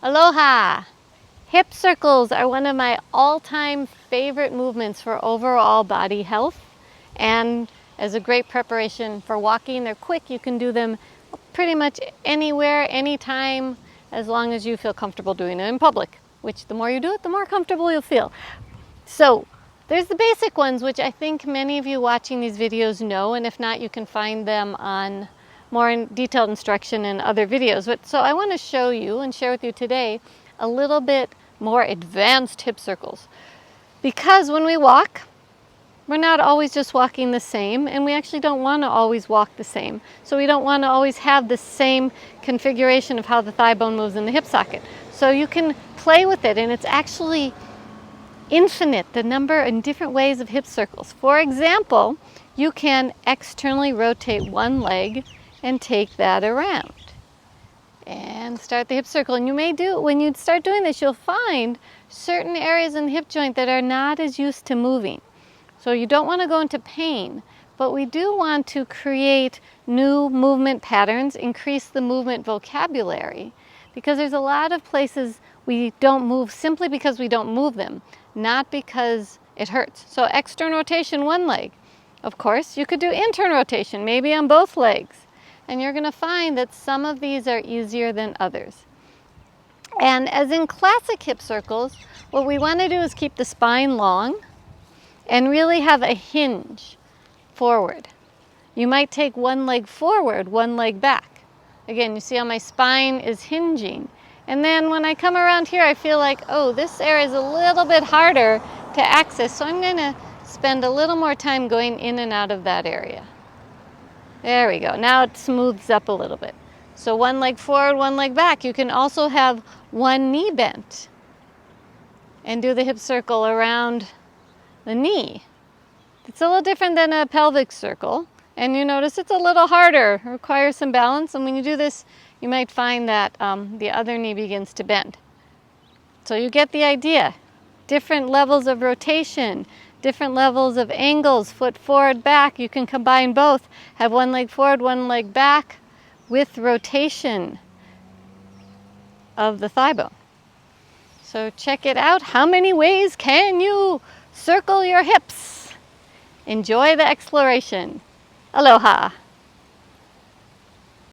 Aloha! Hip circles are one of my all-time favorite movements for overall body health, and as a great preparation for walking. They're quick. You can do them pretty much anywhere, anytime, as long as you feel comfortable doing it in public, which the more you do it, the more comfortable you'll feel. So there's the basic ones, which I think many of you watching these videos know, and if not, you can find them on more detailed instruction in other videos. So I want to show you and share with you today a little bit more advanced hip circles. Because when we walk, we're not always just walking the same, and we actually don't want to always walk the same. So we don't want to always have the same configuration of how the thigh bone moves in the hip socket. So you can play with it, and it's actually infinite, the number and different ways of hip circles. For example, you can externally rotate one leg and take that around and start the hip circle. And you may do, when you start doing this, you'll find certain areas in the hip joint that are not as used to moving. So you don't want to go into pain, but we do want to create new movement patterns, increase the movement vocabulary, because there's a lot of places we don't move simply because we don't move them, not because it hurts. So external rotation, one leg. Of course, you could do internal rotation, maybe on both legs. And you're going to find that some of these are easier than others. And as in classic hip circles, what we want to do is keep the spine long and really have a hinge forward. You might take one leg forward, one leg back. Again, you see how my spine is hinging. And then when I come around here, I feel like, oh, this area is a little bit harder to access, so I'm going to spend a little more time going in and out of that area. There we go. Now it smooths up a little bit. So one leg forward, one leg back. You can also have one knee bent and do the hip circle around the knee. It's a little different than a pelvic circle, and you notice it's a little harder. It requires some balance, and when you do this, you might find that the other knee begins to bend. So you get the idea. Different levels of rotation, different levels of angles, foot forward, back. You can combine both. Have one leg forward, one leg back with rotation of the thigh bone. So check it out. How many ways can you circle your hips? Enjoy the exploration. Aloha.